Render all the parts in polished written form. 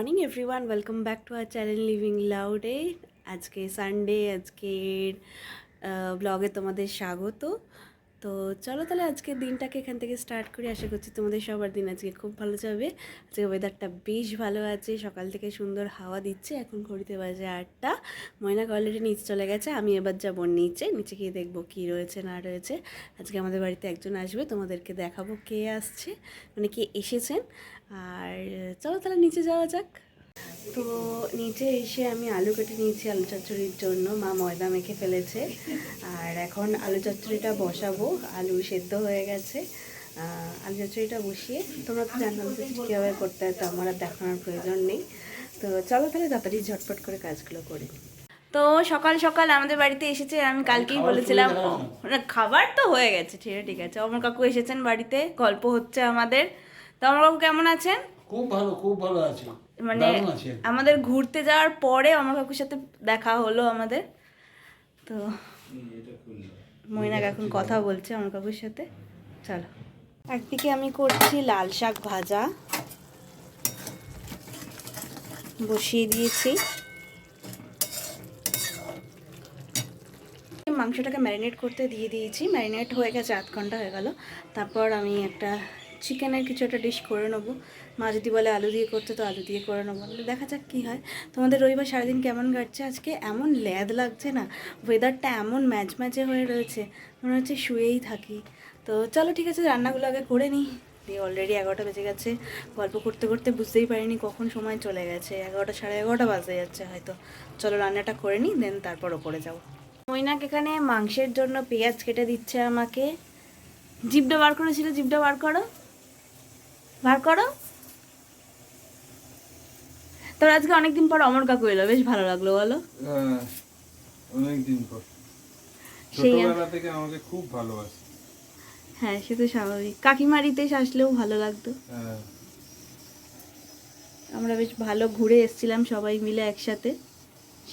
Morning everyone, welcome back to our channel living লাউডে। আজকে Sunday, আজকের ব্লগে তোমাদের স্বাগত। তো চলো তাহলে আজকের দিনটাকে এখান থেকে স্টার্ট করি। আশা করছি তোমাদের সবার দিন আজকে খুব ভালো যাবে। আজকে ওয়েদারটা বেশ ভালো আছে, সকাল থেকে সুন্দর হাওয়া দিচ্ছে। এখন ঘড়িতে বাজে 8টা। ময়নাক অলরেডি নিচে চলে গেছে, আমি এবার যাবো নিচে গিয়ে দেখবো কী রয়েছে না রয়েছে। আজকে আমাদের বাড়িতে একজন আসবে, তোমাদেরকে দেখাবো কে আসছে, মানে কে এসেছেন। আর চলো তাহলে নিচে যাওয়া যাক। তো নিচে এসে আমি আলু কেটে নিয়েছি আলু চচ্চড়ির জন্য। মা ময়দা মেখে ফেলেছে, আর এখন আলু চচ্চড়িটা বসাবো। আলু সেদ্ধ হয়ে গেছে, আলু চচ্চড়িটা বসিয়ে তোমরা তো জানো কীভাবে করতে হয়, তো আমার আর দেখানোর প্রয়োজন নেই। তো চলো তাহলে তাড়াতাড়ি ঝটপট করে কাজগুলো করি। তো সকাল সকাল আমাদের বাড়িতে এসেছে, আমি কালকেই বলেছিলাম খাবার তো হয়ে গেছে, ঠিক আছে। অমর কাকু এসেছেন বাড়িতে, গল্প হচ্ছে আমাদের। তো অমর কাকু কেমন আছেন? খুব ভালো আছে, মানে আমাদের ঘুরতে যাওয়ার পরে অমর কাকুর সাথে দেখা হলো আমাদের। তো মইনাক এখন কথা বলছে অমর কাকুর সাথে। চলো, একদিকে আমি করছি লাল শাক ভাজা, বসিয়ে দিয়েছি। মাংসটাকে ম্যারিনেট করতে দিয়ে দিয়েছি, ম্যারিনেট হয়ে গেছে, 8 ঘন্টা হয়ে গেল। তারপর আমি একটা চিকেনের কিছু একটা ডিশ করে নেবো। মা যদি বলে আলু দিয়ে করতে, তো আলু দিয়ে করে নেবো। দেখা যাক কী হয়। তোমাদের রবিবার সারাদিন কেমন কাটছে? আজকে এমন ল্যাদ লাগছে না, ওয়েদারটা এমন ম্যাচে হয়ে রয়েছে, মনে হচ্ছে শুয়েই থাকি। তো চলো ঠিক আছে, রান্নাগুলো আগে করে নিই। দিয়ে অলরেডি 11টা বেজে গেছে। গল্প করতে করতে বুঝতেই পারিনি কখন সময় চলে গেছে, 11টা সাড়ে 11টা বাজে যাচ্ছে হয়তো। চলো রান্নাটা করে নিই, দেন তারপর ওপরে যাবো। মইনাক এখানে মাংসের জন্য পেঁয়াজ কেটে দিচ্ছে আমাকে। জিভটা বার করেছিল, জিভটা বার করো। তোর আজকে অনেকদিন পর অমর কাকু এলো, বেশ ভালো লাগলো বলো? অনেকদিন পর। ছোটবেলা থেকে আমাকে খুব ভালোবাসে। হ্যাঁ, সে তো স্বাভাবিক। কাকিমারিতে আসলেও ভালো লাগতো। আমরা বেশ ভালো ঘুরে এসেছিলাম সবাই মিলে একসাথে,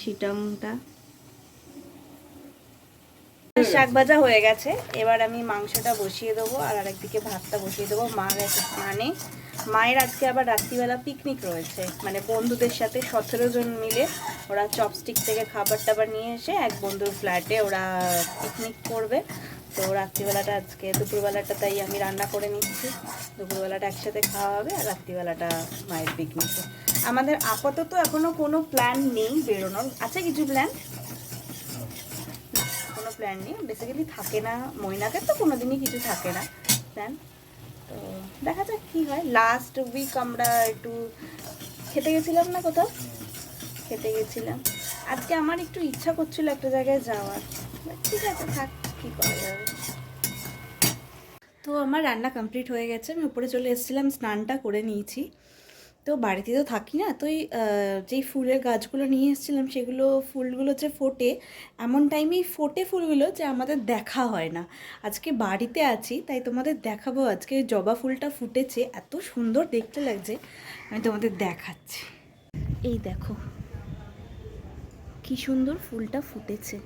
সিটাংটা। শাক ভাজা হয়ে গেছে, এবার আমি মাংসটা বসিয়ে দেবো, আর আরেকদিকে ভাতটা বসিয়ে দেবো। মা গেছে মানে মায়ের আজকে আবার রাত্রিবেলা পিকনিক রয়েছে, মানে বন্ধুদের সাথে 17 জন মিলে ওরা চপস্টিক থেকে খাবার টাবার নিয়ে এসে এক বন্ধুর ফ্ল্যাটে ওরা পিকনিক করবে। তো রাত্রিবেলাটা আজকে, দুপুরবেলাটা তাই আমি রান্না করে নিচ্ছি। দুপুরবেলাটা একসাথে খাওয়া হবে, আর রাত্রিবেলাটা মায়ের পিকনিকে। আমাদের আপাতত এখনও কোনো প্ল্যান নেই বেরোনোর। আছে কিছু প্ল্যান, প্ল্যান নেই, বেসিক্যালি থাকে না। মইনাকের তো কোনোদিনই কিছু থাকে না প্ল্যান। তো দেখা যাক কী হয়। লাস্ট উইক আমরা একটু খেতে গেছিলাম না, কোথাও খেতে গেছিলাম। আজকে আমার একটু ইচ্ছা করছিল একটা জায়গায় যাওয়ার, ঠিক আছে থাক, কী করা যাবে। তো আমার রান্না কমপ্লিট হয়ে গেছে, আমি উপরে চলে এসেছিলাম, স্নানটা করে নিয়েছি। তো বাড়িতে তো থাকি না, তো যেই ফুলের গাছগুলো নিয়ে এসেছিলাম, সেগুলো ফুলগুলো যে ফোটে এমন টাইমেই ফোটে ফুলগুলো, যে আমাদের দেখা হয় না। আজকে বাড়িতে আছি তাই তোমাদের দেখাবো। আজকে জবা ফুলটা ফুটেছে, এত সুন্দর দেখতে লাগছে, আমি তোমাদের দেখাচ্ছি। এই দেখো কি সুন্দর ফুলটা ফুটেছে।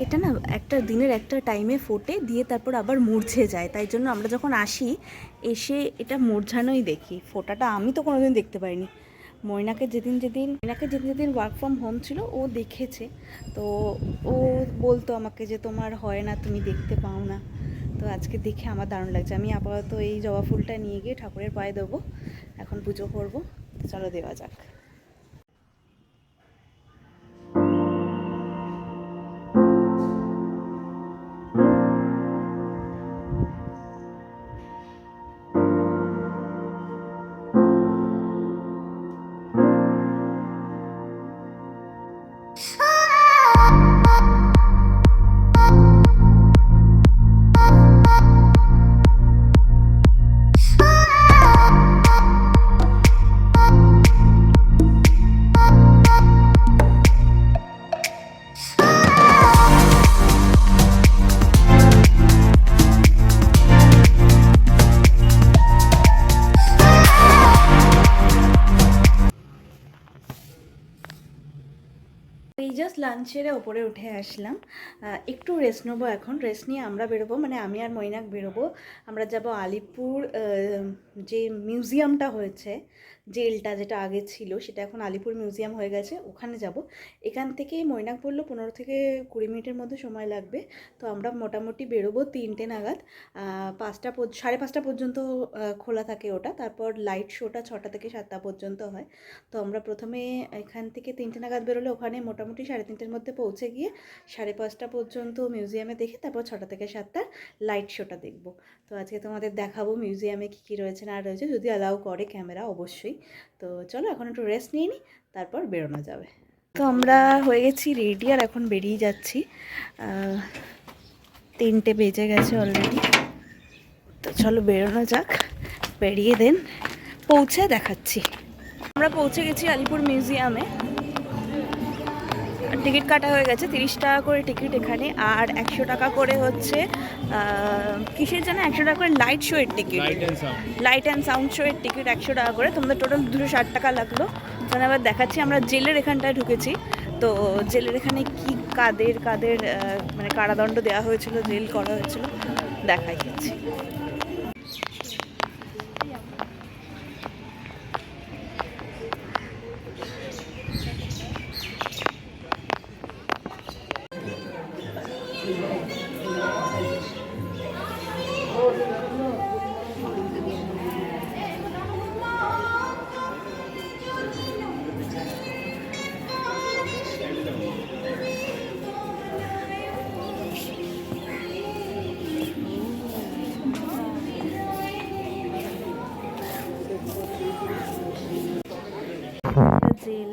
এটা না একটা দিনের একটা টাইমে ফোটে, দিয়ে তারপর আবার মুরঝে যায়। তাই জন্য আমরা যখন আসি এসে এটা মুরঝানোই দেখি, ফোটাটা আমি তো কোনোদিন দেখতে পাইনি। মইনাকে যেদিন ওয়ার্ক ফ্রম হোম ছিল, ও দেখেছে। তো ও বলতো আমাকে যে তোমার হয় না, তুমি দেখতে পাও না। তো আজকে দেখে আমার দারুণ লাগছে। আমি আপাতত এই জবা ফুলটা নিয়ে গিয়ে ঠাকুরের পায়ে দেবো, এখন পুজো করবো। তো চলো দেওয়া যাক। এই জাস্ট লাঞ্চ সেরে ওপরে উঠে আসলাম, একটু রেস্ট নেবো। এখন রেস্ট নিয়ে আমরা বেরোবো, মানে আমি আর মৈনাক বেরোবো। আমরা যাব আলিপুর, যে মিউজিয়ামটা হয়েছে, জেলটা যেটা আগে ছিল সেটা এখন আলিপুর মিউজিয়াম হয়ে গেছে, ওখানে যাব। এখান থেকে মৈনাক বললো 15 থেকে 20 মিনিটের মধ্যে সময় লাগবে। তো আমরা মোটামুটি বেরোবো 3টে নাগাদ। 5টা 5:30 পর্যন্ত খোলা থাকে ওটা, তারপর লাইট শোটা 6টা থেকে 7টা পর্যন্ত হয়। তো আমরা প্রথমে এখান থেকে 3টে নাগাদ বেরোলে ওখানে মোটামুটি 3:30-র মধ্যে পৌঁছে গিয়ে 5:30 পর্যন্ত মিউজিয়ামে দেখে তারপর 6টা থেকে 7টার লাইট শোটা দেখব। তো আজকে তোমাদের দেখাবো মিউজিয়ামে কী কী রয়েছে না রয়েছে, যদি অ্যালাউ করে ক্যামেরা অবশ্যই। তো চলো এখন একটু রেস্ট নিয়ে নিই, তারপর বেরোনো যাবে। তো আমরা হয়ে গেছি রেডি আর এখন বেরিয়ে যাচ্ছি। 3টে বেজে গেছে অলরেডি। তো চলো বেরোনো যাক, বেরিয়ে দেন পৌঁছে দেখাচ্ছি। আমরা পৌঁছে গেছি আলিপুর মিউজিয়ামে। টিকিট কাটা হয়ে গেছে, 30 টাকা করে টিকিট এখানে, আর 100 টাকা করে হচ্ছে কিসের জন্য 100 টাকা করে লাইট শো এর ticket, light and sound show এর টিকিট 100 টাকা করে। তোমাদের টোটাল 260 টাকা লাগলো। তাহলে আবার দেখাচ্ছি, আমরা জেলের এখানটায় ঢুকেছি। তো জেলের এখানে কি কাদের কাদের মানে কারাদণ্ড দেওয়া হয়েছিল, জেল করা হয়েছিল দেখাই যাচ্ছি। জেল,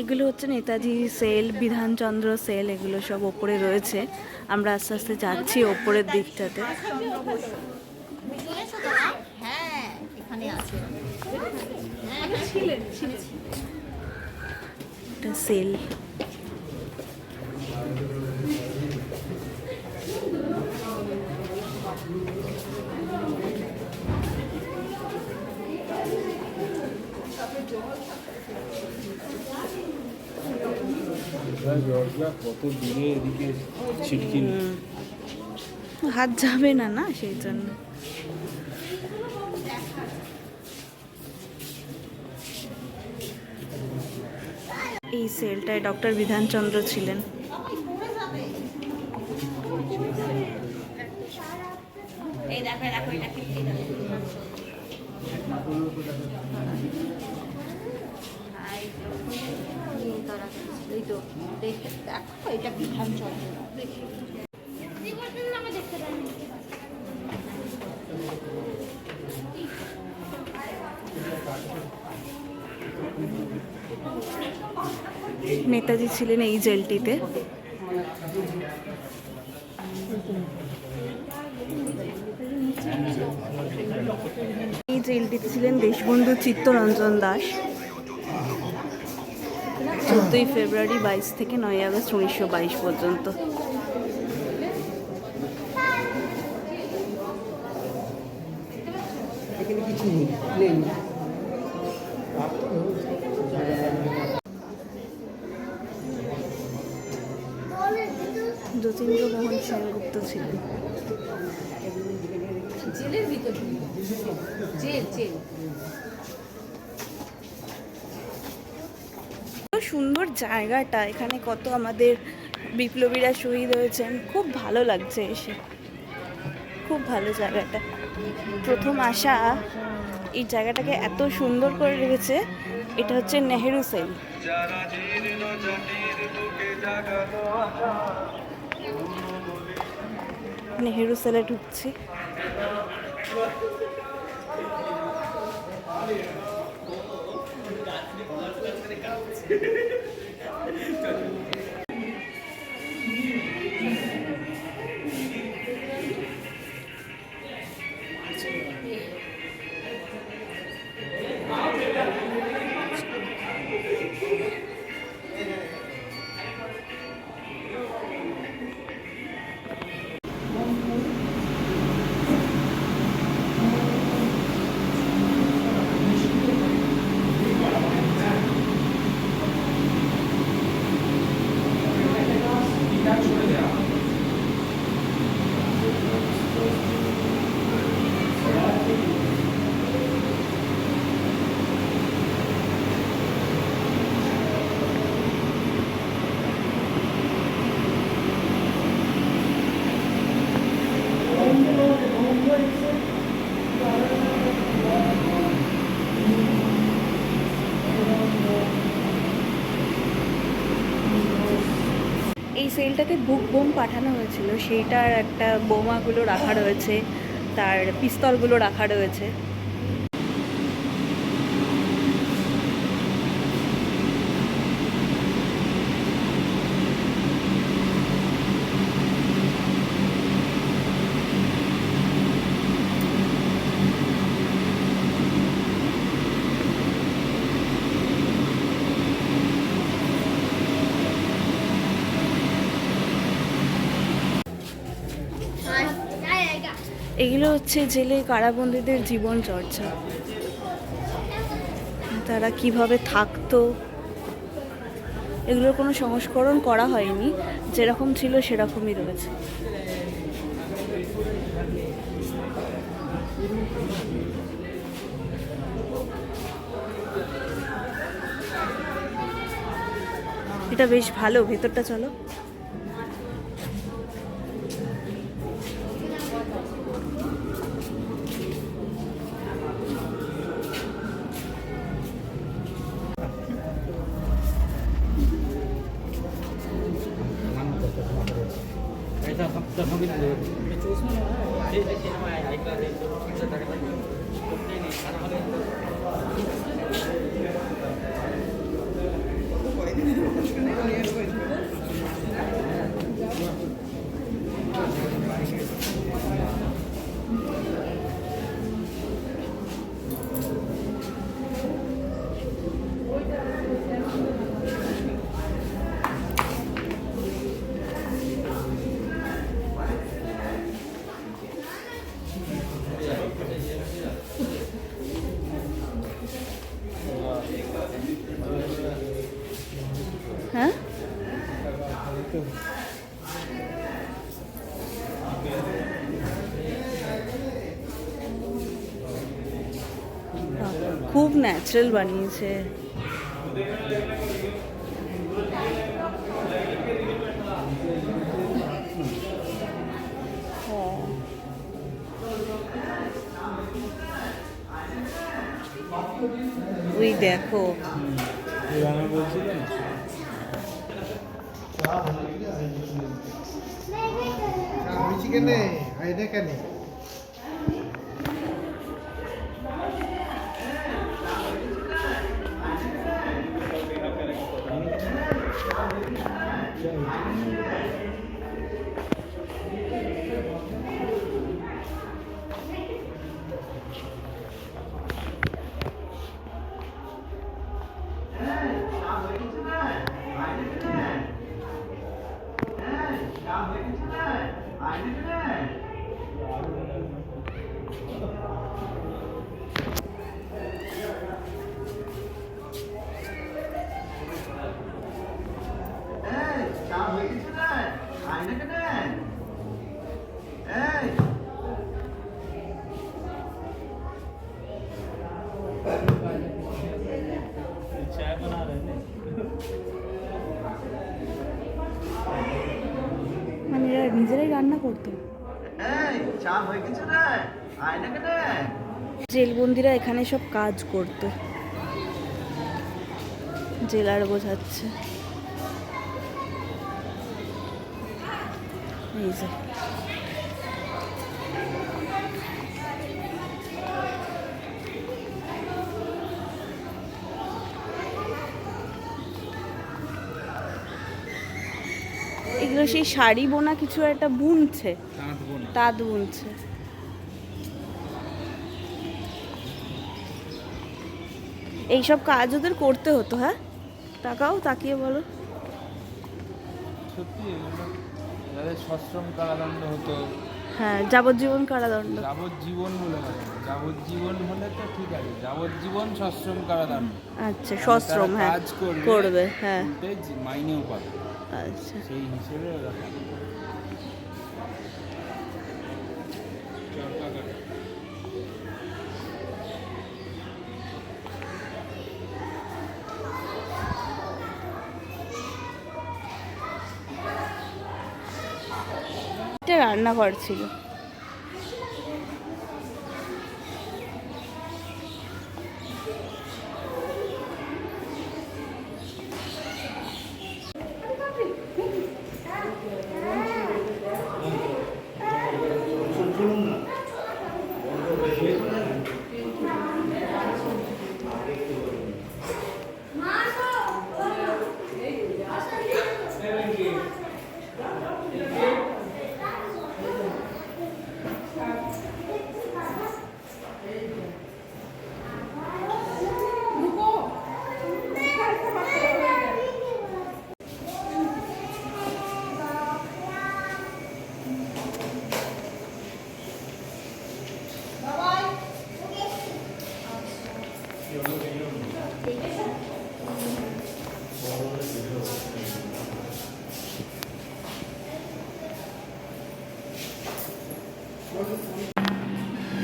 এগুলো হচ্ছে নেতাজি সেল, বিধানচন্দ্র সেল, এগুলো সব ওপরে রয়েছে। আমরা আস্তে আস্তে যাচ্ছি ওপরের দিকটাতে। এটা সেল। কত দূরে এদিকে ছিটকি হাত যাবে না না, সেই জন্য। এই সেলটায় ডক্টর বিধানচন্দ্র ছিলেন। নেতাজি ছিলেন এই জেলটিতে। এই জেলটিতে ছিলেন দেশবন্ধু চিত্তরঞ্জন দাস। 14ই ফেব্রুয়ারি 22 থেকে 9ই আগস্ট 1922 পর্যন্ত। যতীন্দ্রমোহন সেনগুপ্ত ছিলেন। জেলের ভিতরে জেল সুন্দর জায়গাটা, এখানে কত আমাদের বিপ্লবীরা শহীদ হয়েছেন। খুব ভালো লাগছে এসে, খুব ভালো জায়গাটা। প্রথম আসা, এই জায়গাটাকে এত সুন্দর করে রেখেছে। এটা হচ্ছে নেহেরু সেল। নেহেরু সেলে ঢুকছি। সেলটাতে বুক বোম পাঠানো হয়েছিল, সেইটার একটা বোমাগুলো রাখা রয়েছে, তার পিস্তলগুলো রাখা রয়েছে। এগুলো হচ্ছে জেলে কারাবন্দীদের জীবন চর্চা, তারা কিভাবে থাকতো। এগুলোর কোনো সংস্করণ করা হয়নি, যেরকম ছিল সেরকমই রয়েছে। এটা বেশ ভালো, ভেতরটা চলো। হ্যাঁ, খুব ন্যাচারাল বানিয়েছে। ওই দেখো, মানে এরা নিজেরাই রান্না করতো। জেলবন্দিরা এখানে সব কাজ করতো, জেলার বোঝাচ্ছে। এই যে এগুলো সেই শাড়ি বোনা কিছু একটা বুনছে, তাঁত বুনছে। এইসব কাজ ওদের করতে হতো। হ্যাঁ, তাকাও, তাকিয়ে বলো। সত্যি যাদের সশ্রম কারাদণ্ড হতো, হ্যাঁ, যাবজ্জীবন কারাদণ্ড। যাবজ্জীবন বলে হয়, যাবজ্জীবন হলে তো ঠিক আছে, যাবজ্জীবন সশ্রম কারাদণ্ড। আচ্ছা, সশ্রম, হ্যাঁ, কাজ করবে, হ্যাঁ, মাইনেও পাবে। আচ্ছা, সেই হিসেবে ওরা এটা রান্নাঘর ছিল।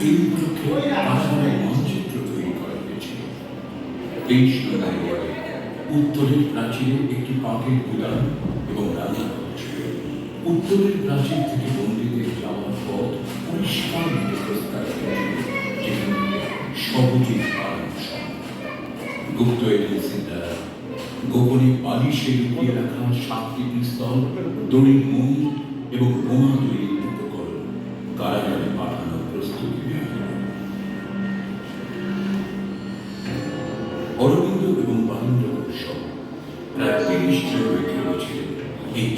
এই উপলক্ষে আসামের মানচিত্র তৈরি করা হয়েছিল। এই শিরোনামে উত্তরের প্রাচীরের একটি পাটের গুদাম এবং রান্নাঘর ছিল। উত্তরের প্রাচীর থেকে মন্দিরে যাওয়ার পথ পরিষ্কার প্রস্তাব যেখানে সহজে পালন সম্ভব। গুপ্ত এজেন্সির দ্বারা গোপনে পালিশে লুকিয়ে রাখা 7টি পিস্তল, দড়ির মুখ এবং বোমা তৈরির উপকরণ কারাগারে পাঠানোর প্রস্তুতি নেওয়া হল। অরবিন্দ এবং বালুন্দ্র ঘোষ প্রায় 30 জন ব্যক্তি ছিলেন এই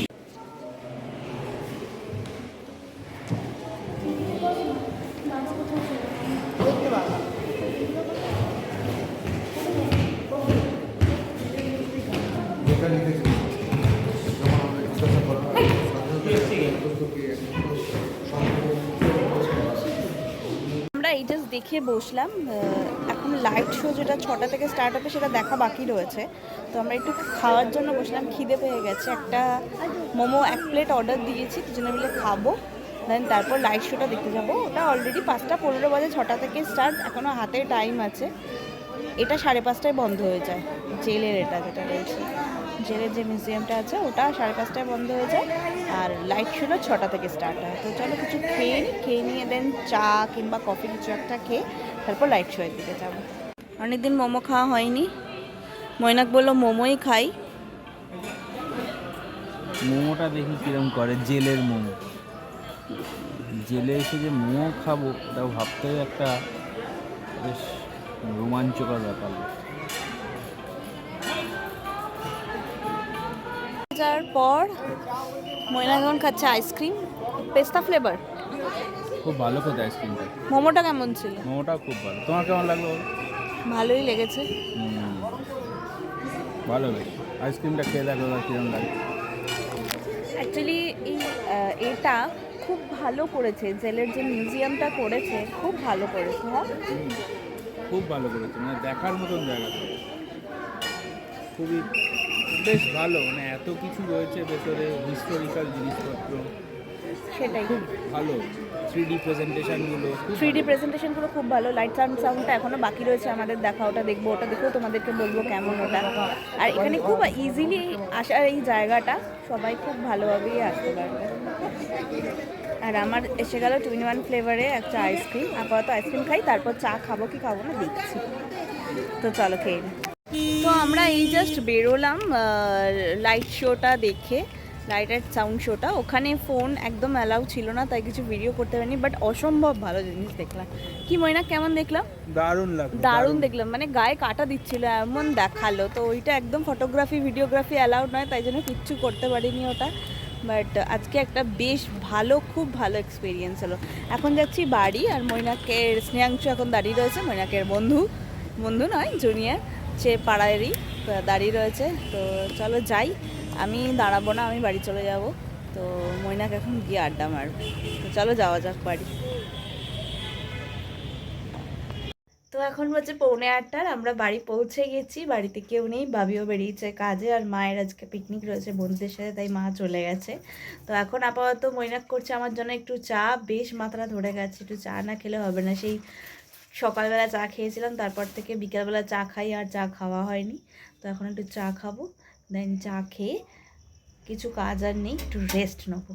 আমরা এই জাস্ট দেখে বসলাম। এখন লাইট শো যেটা 6টা থেকে স্টার্ট হবে সেটা দেখা বাকি রয়েছে। তো আমরা একটু খাওয়ার জন্য বসলাম, খিদে পেয়ে গেছে। একটা মোমো 1 প্লেট অর্ডার দিয়েছি, দুজনে মিলে খাবো, দেন তারপর লাইট শোটা দেখতে যাবো। ওটা অলরেডি 5:15 বাজে, 6টা থেকে স্টার্ট, এখনও হাতে টাইম আছে। এটা 5:30টায় বন্ধ হয়ে যায়, জেলের এটা যেটা রয়েছে, জেলের যে মিউজিয়ামটা আছে ওটা 5:30টায় বন্ধ হয়ে যায়, আর লাইট শোটা 6টা থেকে স্টার্ট হয়। তো চলো কিছু খেয়ে নিয়ে দেন চা কিংবা কফি কিছু একটা খেয়ে তারপর লাইট শোয়ের দিকে যাবো। অনেকদিন মোমো খাওয়া হয়নি, মৈনাক বললো মোমোই খাই। মোমোটা দেখি কিরম করে, জেলের মোমো। জেলে এসে যে মোমো খাবো ওটাও ভাবতেই একটা বেশ রোমাঞ্চকর ব্যাপার। যাওয়ার পর মৈনাক এখন খাচ্ছে আইসক্রিম, পেস্তা ফ্লেভার। খুব ভালো খেতে আইসক্রিমটা। মোমোটা কেমন ছিল? মোমোটাও খুব ভালো। তোমার কেমন লাগলো? ভালোই লেগেছে। ভালো বেশ। আইসক্রিমটা খেয়ে দেখো এবার কিরম লাগে। অ্যাকচুয়ালি এটা খুব ভালো করেছে, জেলের যে মিউজিয়ামটা করেছে খুব ভালো করেছে। হ্যাঁ, খুব ভালো করেছে, মানে দেখার মতন জায়গা। খুবই বেশ ভালো, মানে এত কিছু রয়েছে ভেতরে, হিস্টোরিক্যাল জিনিসপত্র। সেটাই খুব ভালো। 3D প্রেজেন্টেশনগুলো, 3D প্রেজেন্টেশনগুলো খুব ভালো। লাইট সাউন্ডটা এখনও বাকি রয়েছে আমাদের দেখা, ওটা দেখবো, ওটা দেখেও তোমাদেরকে বলবো কেমন ওটা। আর এখানে খুব ইজিলি আসার এই জায়গাটা, সবাই খুব ভালোভাবেই আসতে পারবে। আর আমার এসে গেল 2-in-1 ফ্লেভারে একটা আইসক্রিম। আপাতত আইসক্রিম খাই, তারপর চা খাবো কি খাবো না দেখছি। তো চলো খেয়ে নিই। তো আমরা এই জাস্ট বেরোলাম লাইট শোটা দেখে, লাইট অ্যান্ড সাউন্ড শোটা। ওখানে ফোন একদম অ্যালাউ ছিল না, তাই কিছু ভিডিও করতে পারিনি, বাট অসম্ভব ভালো জিনিস দেখলাম। কি ময়না, কেমন দেখলাম? দারুণ লাগলো, দারুণ দেখলাম, মানে গায়ে কাটা দিচ্ছিল এমন দেখালো। তো ওইটা একদম ফটোগ্রাফি ভিডিওগ্রাফি অ্যালাউড নয়, তাই জন্য কিচ্ছু করতে পারিনি ওটা। বাট আজকে একটা বেশ ভালো, খুব ভালো এক্সপিরিয়েন্স হলো। এখন যাচ্ছি বাড়ি, আর মৈনাকের স্নেহাংশ এখন দাঁড়িয়ে রয়েছে, মৈনাকের বন্ধু নয় জুনিয়র, সে পাড়ারই দাঁড়িয়ে রয়েছে। তো চলো যাই, আমি দাঁড়াবো না, আমি বাড়ি চলে যাব। তো মৈনাক এখন গিয়ে আড্ডা মারবে। তো চলো যাওয়া যাক বাড়ি। তো এখন বাজে 7:45, আমরা বাড়ি পৌঁছে গেছি। বাড়িতে কেউ নেই, ভাবিও বেরিয়েছে কাজে, আর মায়ের আজকে পিকনিক রয়েছে বন্ধুদের সাথে, তাই মা চলে গেছে। তো এখন আপাতত মৈনাক করছে আমার জন্য একটু চা, বেশ মাথাটা ধরে গেছে, একটু চা না খেলে হবে না। সেই সকালবেলা চা খেয়েছিলাম, তারপর থেকে বিকালবেলা চা খাই, আর চা খাওয়া হয়নি। তো এখন একটু চা খাবো, দেন চা খেয়ে কিছু কাজ আর নেই, একটু রেস্ট নেবো।